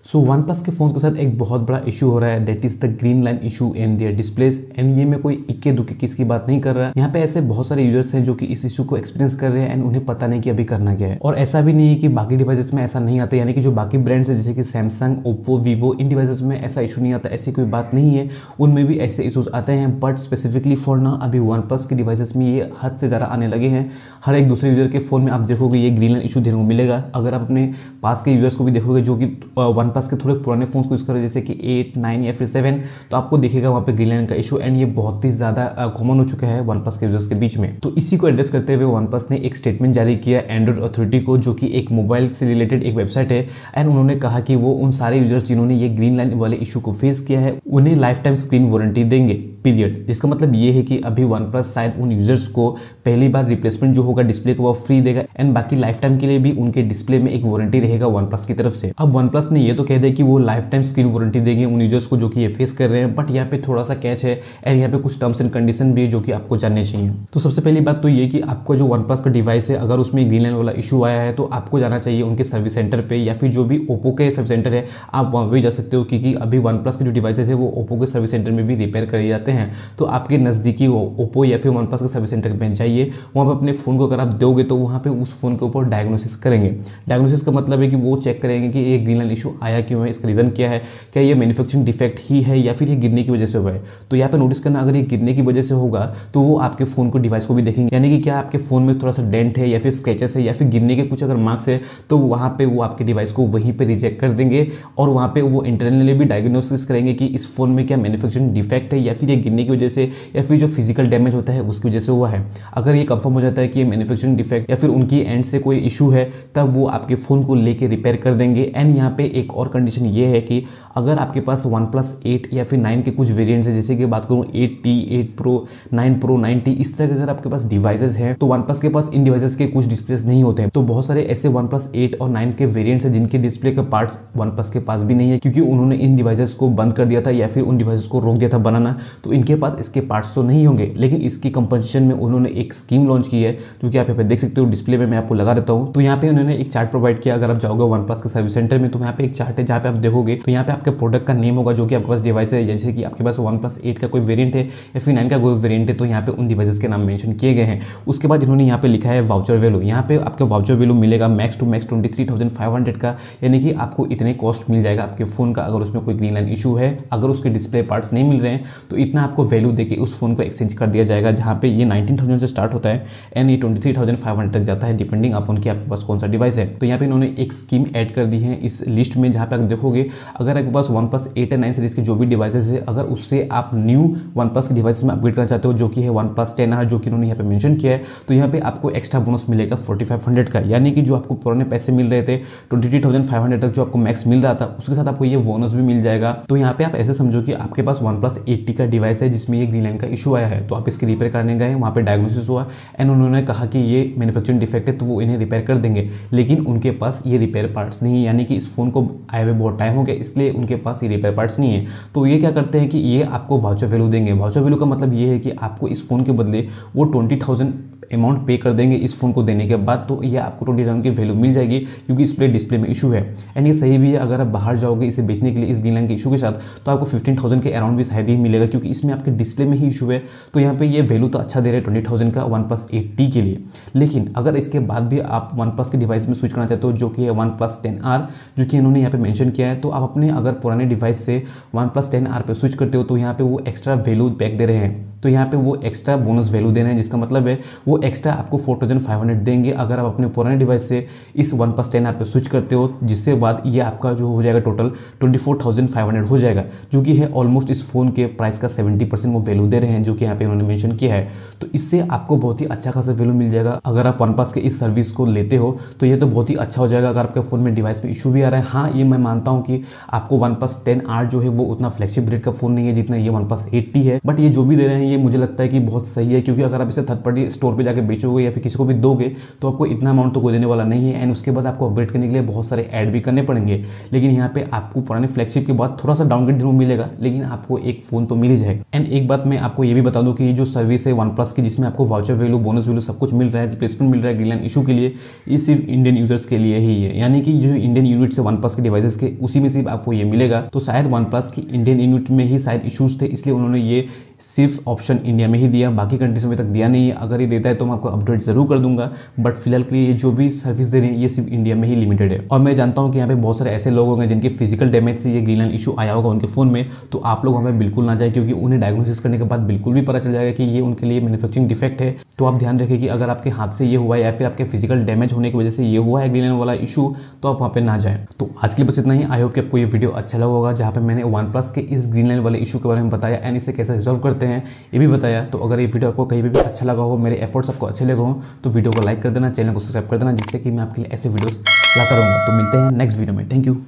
So one plus के phone के साथ एक बहुत बड़ा इशू हो रहा है, that is the green line issue in their displays. And ये मैं कोई इक्के दुक्के किसकी बात नहीं कर रहा, यहाँ पे ऐसे बहुत सारे यूजर्स हैं जो कि इस इशू को एक्सपीरियंस कर रहे हैं एंड उन्हें पता नहीं कि अभी करना क्या है। और ऐसा भी नहीं है कि बाकी डिवाइसेस में ऐसा नहीं आता, यानी कि जो बाकी ब्रांड्स है जैसे कि सैमसंग, ओप्पो, वीवो, इन डिवाइसेस में ऐसा इशू नहीं आता, ऐसी कोई बात नहीं है। उनमें भी ऐसे इशूज आते हैं, बट स्पेसिफिकली फॉर नाउ अभी वन प्लस के डिवाइसेस में ये हद से ज़्यादा आने लगे हैं। हर एक दूसरे यूजर के फोन में आप देखोगे ये ग्रीन लाइन इशू देखने को मिलेगा। अगर आप अपने पास के यूजर्स को भी देखोगे जो कि वन प्लस के थोड़े पुराने फोन को यूज करो जैसे कि 8, 9 या फिर 7, तो आपको दिखेगा वहाँ पे ग्रीन लाइन का इशू। एंड ये बहुत ही ज़्यादा कॉमन हो चुका है वन प्लस के यूजर्स के बीच में। तो इसी को एड्रेस करते हुए वन प्लस ने एक स्टेटमेंट जारी किया एंड्रॉइड अथॉरिटी को, जो कि एक मोबाइल से रिलेटेड एक वेबसाइट है। एंड उन्होंने कहा कि वो उन सारे यूजर्स जिन्होंने ये ग्रीन लाइन वाले इशू को फेस किया है उन्हें लाइफ टाइम स्क्रीन वारंटी देंगे, पीरियड। इसका मतलब ये है कि अभी वन प्लस शायद उन यूजर्स को पहली बार रिप्लेसमेंट जो होगा डिस्प्ले को वो फ्री देगा एंड बाकी लाइफ टाइम के लिए भी उनके डिस्प्ले में एक वारंटी रहेगा वन प्लस की तरफ से। अब वन प्लस ने ये तो कह दिया कि वो लाइफ टाइम स्क्रीन वारंटी देंगे उन यूजर्स को जो कि ये फेस कर रहे हैं, बट यहाँ पे थोड़ा सा कैच है एंड यहाँ पे कुछ टर्म्स एंड कंडीशन भी है जो कि आपको जानने चाहिए। तो सबसे पहली बात तो ये कि आपको जो वन प्लस का डिवाइस है अगर उसमें ग्रीन लाइन वाला इशू आया है तो आपको जाना चाहिए उनके सर्विस सेंटर पे, या फिर जो भी ओप्पो के सर्विस सेंटर है आप वहाँ पे जा सकते हो, क्योंकि अभी वन प्लस के जो डिवाइसेस है वो ओप्पो के सर्विस सेंटर में भी रिपेयर करे जाते हैं। तो आपके नज़दीकी ओप्पो या फिर वन प्लस के सर्विस सेंटर पे जाइए, वहाँ पे अपने फ़ोन को अगर आप दोगे तो वहाँ पे उस फोन के ऊपर डायग्नोसिस करेंगे। डायग्नोसिस का मतलब है कि वो चेक करेंगे कि ये ग्रीन लाइन इशू आया क्यों है, इसका रीज़न क्या है, क्या ये मैन्युफैक्चरिंग डिफेक्ट ही है या फिर ये गिरने की वजह से हुआ है। तो यहाँ पे नोटिस करना, अगर ये गिरने की वजह से होगा तो वो आपके फ़ोन को डिवाइस को भी देखेंगे, यानी कि क्या आपके फ़ोन में थोड़ा सा डेंट है या फिर स्क्रैचेस है या फिर गिरने के कुछ अगर मार्क्स है तो वहाँ पे वो आपके डिवाइस को वहीं पे रिजेक्ट कर देंगे और वहाँ पे वो इंटरनली भी डायग्नोसिस करेंगे कि इस फोन में क्या मैन्युफैक्चरिंग डिफेक्ट है या फिर ये गिरने की वजह से या फिर जो फिजिकल डैमेज होता है उसकी वजह से हुआ है। अगर ये कंफर्म हो जाता है कि ये मैन्युफैक्चरिंग डिफेक्ट या फिर उनकी एंड से कोई इशू है तब वो आपके फ़ोन को लेके रिपेयर कर देंगे। एंड यहाँ पे एक और कंडीशन ये है कि अगर आपके पास वन प्लस 8 या फिर 9 के कुछ वेरिएंट्स है, जैसे कि बात करूँ 8T, 8 Pro, 9 Pro, 9T, इस तरह के अगर आपके पास डिवाइसेस हैं तो वन प्लस के पास इन डिवाइसेस के कुछ डिस्प्लेस नहीं होते हैं। तो बहुत सारे ऐसे वन प्लस 8 और 9 के वेरिएंट्स हैं जिनके डिस्प्ले के पार्ट्स वन प्लस के पास भी नहीं है, क्योंकि उन्होंने इन डिवाइसेस को बंद कर दिया था या फिर उन डिवाइसेस को रोक दिया था बनाना, तो इनके पास इसके पार्ट्स तो नहीं होंगे। लेकिन इसकी कंपनसेशन में उन्होंने एक स्कीम लॉन्च की है जो कि आप यहाँ पे देख सकते हो, डिस्प्ले में मैं आपको लगा देता हूँ। तो यहाँ पे उन्होंने एक चार्ट प्रोवाइड किया, अगर आप जाओगे वन प्लस के सर्विस सेंटर में तो यहाँ पे एक चार्ट है जहाँ पे आप देखोगे तो यहाँ पे आपके प्रोडक्ट का नेम होगा जो कि आपके पास डिवाइस है, जैसे कि आपके पास वन प्लस 8 का कोई वेरिएंट है या फिर 9 का कोई वेरिएंट है तो यहाँ पे उन डिवाइसेस के नाम मेंशन किए गए हैं। उसके बाद इन्होंने यहाँ पे लिखा है वाउचर वैल्यू, यहाँ पे आपका वाउचर वैल्यू मिलेगा मैक्स टू मैक्स 23,500 का, यानी कि आपको इतने कॉस्ट मिल जाएगा आपके फ़ोन का अगर उसमें कोई ग्रीन लाइन इशू है, अगर उसके डिस्प्ले पार्ट्स नहीं मिल रहे हैं तो इतना आपको वैल्यू देके उस फोन को एक्सचेंज कर दिया जाएगा, जहाँ पे ये 19,000 से स्टार्ट होता है एंड ये 23,500 तक जाता है डिपेंडिंग अपॉन कि आपके पास कौन सा डिवाइस है। तो यहाँ पे इन्होंने एक स्कीम ऐड कर दी है इस लिस्ट में, जहाँ पे आप देखोगे अगर आपके पास वन प्लस 8 या 9 सीरीज के जो भी डिवाइसेस है अगर उससे आप न्यू वन प्लस के डिवाइस में अपग्रेड करना चाहते हो जो कि है वन प्लस 10R जो कि इन्होंने यहाँ पे मेंशन किया है, तो यहाँ पे आपको एक्स्ट्रा बोनस मिलेगा 4500 का, यानी कि जो आपको पुराने पैसे मिल रहे थे 23,500 तक जो आपको मैक्स मिल रहा था उसके साथ आपको ये बोनस भी मिल जाएगा। तो यहाँ पे आप ऐसे समझो कि आपके पास वन प्लस 80 का डिवाइस है जिसमें ये ग्रीन लाइन का इशू आया है, तो आप इसके रिपेयर करने गए, वहाँ पे डायग्नोसिस हुआ एंड उन्होंने कहा कि ये मैन्युफैक्चरिंग डिफेक्ट है तो वो इन्हें रिपेयर कर देंगे, लेकिन उनके पास ये रिपेयर पार्ट्स नहीं है, यानी कि इस फोन को आए हुए बहुत टाइम हो गया इसलिए उनके पास ये रिपेयर पार्ट्स नहीं है। तो ये क्या करते हैं कि ये आपको वाउचर वैल्यू देंगे। वाउचर वैल्यू का मतलब ये है कि आपको इस फोन के बदले वो 20,000 अमाउंट पे कर देंगे इस फोन को देने के बाद, तो ये आपको 20,000 की वैल्यू मिल जाएगी क्योंकि इस पे डिस्प्ले में इशू है। एंड ये सही भी है, अगर आप बाहर जाओगे इसे बेचने के लिए इस ग्रीन लाइन के इशू के साथ तो आपको 15,000 के अराउंड भी शायद ही मिलेगा, क्योंकि इसमें आपके डिस्प्ले में ही इशू है। तो यहाँ पे ये वैल्यू तो अच्छा दे रहे हैं 20,000 का वन प्लस 8T के लिए, लेकिन अगर इसके बाद भी आप वन प्लस के डिवाइस में स्विच करना चाहते हो जो कि है वन प्लस 10R जो कि इन्होंने यहाँ पे मेंशन किया है, तो आप अपने अगर पुराने डिवाइस से वन प्लस 10R पे स्विच करते हो तो यहाँ पे वो एक्स्ट्रा वैल्यू पैक दे रहे हैं, तो यहाँ पे वो एक्स्ट्रा बोनस वैल्यू दे रहे हैं, जिसका मतलब है वो एक्स्ट्रा आपको 4,500 देंगे अगर आप अपने पुराने डिवाइस से इस वन प्लस 10R पे स्विच करते हो, जिससे बाद ये आपका जो हो जाएगा टोटल 24,500 हो जाएगा, जो कि है ऑलमोस्ट इस फोन के प्राइस का 70% वो वैल्यू दे रहे हैं जो कि यहाँ पे उन्होंने मेंशन किया है। तो इससे आपको बहुत ही अच्छा खासा वैल्यू मिल जाएगा अगर आप वन प्लस के इस सर्विस को लेते हो, तो ये तो बहुत ही अच्छा हो जाएगा। अगर आपके फोन में डिवाइस में इशू भी आ रहा है, हाँ ये मैं मानता हूँ कि आपको वन प्लस 10R जो है वो उतना फ्लैगशिप रेट का फोन नहीं है जितना ये वन प्लस 8T है, बट ये जो भी दे रहे हैं ये ये मुझे लगता है कि बहुत सही है, क्योंकि अगर आप इसे थर्ड पार्टी स्टोर पे जाके बेचोगे या फिर किसी को भी दोगे तो आपको इतना अमाउंट तो कोई देने वाला नहीं है, एंड उसके बाद आपको अपग्रेड करने के लिए बहुत सारे ऐड भी करने पड़ेंगे। लेकिन यहाँ पे आपको पुराने फ्लैगशिप के बाद थोड़ा सा डाउनग्रेड जरूर मिलेगा, लेकिन आपको एक फ़ोन तो मिल ही जाएगा। एंड एक बात मैं आपको ये भी बता दूं कि जो सर्विस है वन प्लस की, जिसमें आपको वाउचर वैल्यू, बोनस वैल्यू सब कुछ मिल रहा है, रिप्लेसमेंट मिल रहा है ग्रीनलैंड इशू के लिए, ये सिर्फ इंडियन यूजर्स के लिए ही है। यानी कि जो इंडियन यूनिट्स है वन प्लस के डिवाइसेस के, उसी में सिर्फ आपको ये मिलेगा। तो शायद वन प्लस की इंडियन यूनिट में ही शायद इशूज़ थे, इसलिए उन्होंने ये सिर्फ ऑप्शन इंडिया में ही दिया, बाकी कंट्रीज में तक दिया नहीं है। अगर ये देता है तो मैं आपको अपडेट जरूर कर दूंगा, बट फिलहाल के लिए जो भी सर्विस दे रही है ये सिर्फ इंडिया में ही लिमिटेड है। और मैं जानता हूँ कि यहाँ पे बहुत सारे ऐसे लोग होंगे जिनके फिजिकल डैमेज से ये ग्रीनलैंड इशू आया होगा उनके फ़ोन में, तो आप लोग हमें बिल्कुल ना जाए, क्योंकि उन्हें डायग्नोसिस करने के बाद बिल्कुल भी पता चल जाएगा कि ये उनके लिए मैन्युफैक्चरिंग डिफेक्ट है। तो आप ध्यान रखें कि अगर आपके हाथ से ये हुआ है या फिर आपके फिजिकल डैमेज होने की वजह से ये हुआ है ग्रीनलैंड वाला इशू, तो आप वहाँ पे ना जाएं। तो आज के लिए बस इतना ही। आई होप कि आपको ये वीडियो अच्छा लगा होगा, जहाँ पे मैंने वन प्लस के इस ग्रीनलैंड वाले इशू के बारे में बताया एंड इसे कैसे रिजॉल्व करते हैं ये भी बताया। तो अगर ये वीडियो आपको कहीं भी अच्छा लगा हो, मेरे एफर्ट्स आपको अच्छे लगे हो, तो वीडियो को लाइक कर देना, चैनल को सब्सक्राइब कर देना, जिससे कि मैं आपके लिए ऐसे वीडियोस लाता रहूँगा। तो मिलते हैं नेक्स्ट वीडियो में। Thank you.